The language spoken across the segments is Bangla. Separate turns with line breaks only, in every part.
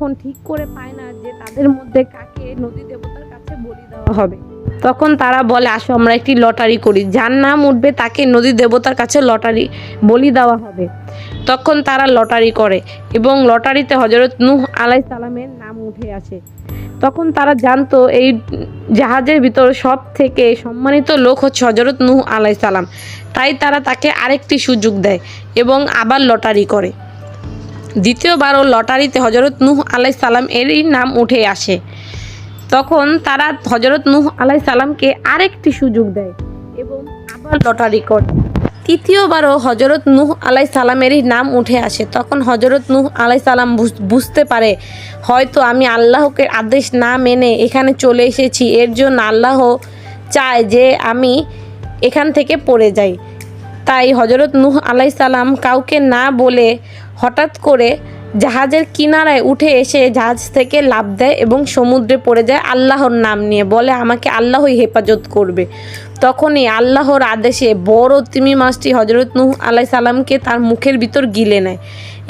তখন ঠিক করে পায় না যে তাদের মধ্যে কাকে নদী দেবতার কাছে বলি দেওয়া হবে। তখন তারা বলে, আসো আমরা একটি লটারি করি, যার নাম উঠবে তাকে নদী দেবতার কাছে বলি দেওয়া হবে। তখন তারা লটারি করে এবং লটারিতে হযরত নূহ আলাইহিস সালামের নাম উঠে আসে। তখন তারা জানতো এই জাহাজের ভিতর সব থেকে সম্মানিত লোক হচ্ছে হযরত নূহ আলাইহিস সালাম, তাই তারা তাকে আরেকটি সুযোগ দেয় এবং আবার লটারি করে। দ্বিতীয়বারও লটারিতে হযরত নূহ আলাইহিস সালাম এরই নাম উঠে আসে। তখন তারা হযরত নূহ আলাইহিস সালামকে আরেকটি সুযোগ দেয় এবং আবার লটারি করে। তৃতীয়বারও হযরত নূহ আলাইহিস সালামেরই নাম উঠে আসে। তখন হযরত নূহ আলাইহিস সালাম বুঝতে পারে হয়তো আমি আল্লাহকে আদেশ না মেনে এখানে চলে এসেছি, এর জন্য আল্লাহ চায় যে আমি এখান থেকে পড়ে যাই। তাই হযরত নূহ আলাইহিস সালাম কাউকে না বলে হঠাৎ করে জাহাজের কিনারায় উঠে এসে জাহাজ থেকে লাফ দেয় এবং সমুদ্রে পড়ে যায় আল্লাহর নাম নিয়ে, বলে আমাকে আল্লাহই হেফাজত করবে। তখনই আল্লাহর আদেশে বড় তিমি মাছটি হযরত নূহ আলাইহিস সালামকে তার মুখের ভিতর গিলে নেয়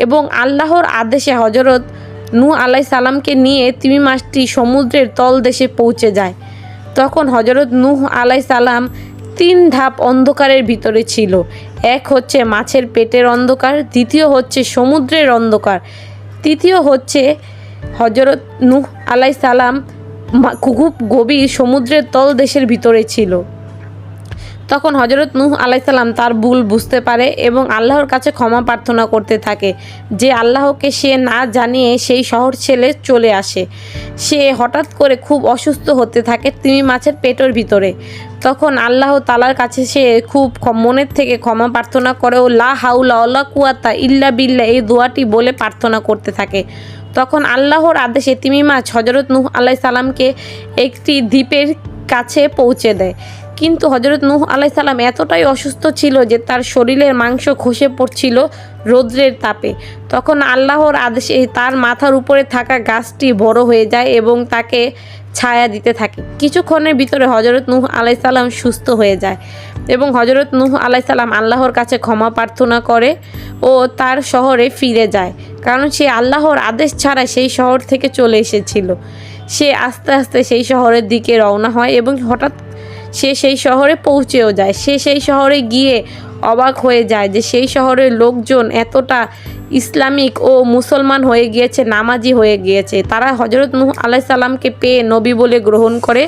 এবং আল্লাহর আদেশে হযরত নূহ আলাইহিস সালামকে নিয়ে তিমি মাছটি সমুদ্রের তলদেশে পৌঁছে যায়। তখন হযরত নূহ আলাইহিস সালাম 3 ধাপ অন্ধকারের ভিতরে ছিল। এক হচ্ছে মাছের পেটের অন্ধকার, দ্বিতীয় হচ্ছে সমুদ্রের অন্ধকার, তৃতীয় হচ্ছে হযরত নূহ আলাইহিস সালাম খুব গভীর সমুদ্রের তলদেশের ভিতরে ছিল। তখন হযরত নূহ আলাইহিস সালাম তার ভুল বুঝতে পারে এবং আল্লাহর কাছে ক্ষমা প্রার্থনা করতে থাকে যে আল্লাহকে সে না জানিয়ে সেই শহর ছেড়ে চলে আসে। সে হঠাৎ করে খুব অসুস্থ হতে থাকে তিমি মাছের পেটের ভিতরে। তখন আল্লাহ তাআলার কাছে সে খুব মনের থেকে ক্ষমা প্রার্থনা করে ও লা হাওলা ওয়ালা কুওয়াতা ইল্লা বিল্লাহ এই দোয়াটি বলে প্রার্থনা করতে থাকে। তখন আল্লাহর আদেশে তিমি মাছ হযরত নূহ আলাইহিস সালামকে একটি দ্বীপের কাছে পৌঁছে দেয়। কিন্তু হযরত নূহ আলাইহিস সালাম এতটাই অসুস্থ ছিল যে তার শরীরের মাংস খসে পড়ছিল রৌদ্রের তাপে। তখন আল্লাহর আদেশে তার মাথার উপরে থাকা গাছটি বড় হয়ে যায় এবং তাকে ছায়া দিতে থাকে। কিছুক্ষণের ভিতরে হযরত নূহ আলাইহিস সালাম সুস্থ হয়ে যায় এবং হযরত নূহ আলাইহিস সালাম আল্লাহর কাছে ক্ষমা প্রার্থনা করে ও তার শহরে ফিরে যায়, কারণ সে আল্লাহর আদেশ ছাড়া সেই শহর থেকে চলে এসেছিল। সে আস্তে আস্তে সেই শহরের দিকে রওনা হয় এবং হঠাৎ সে সেই শহরে পৌঁছেও যায়। সে সেই শহরে গিয়ে অবাক হয়ে যায় যে সেই শহরের লোকজন এতটা ইসলামিক ও মুসলমান হয়ে গিয়েছে, নামাজি হয়ে গিয়েছে। তারা হযরত নূহ আলাইহিস সালামকে পেয়ে নবী বলে গ্রহণ করে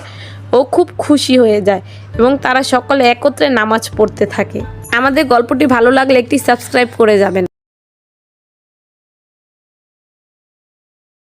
ও খুব খুশি হয়ে যায় এবং তারা সকলে একত্রে নামাজ পড়তে থাকে। আমাদের গল্পটি ভালো লাগলে একটি সাবস্ক্রাইব করে যাবেন।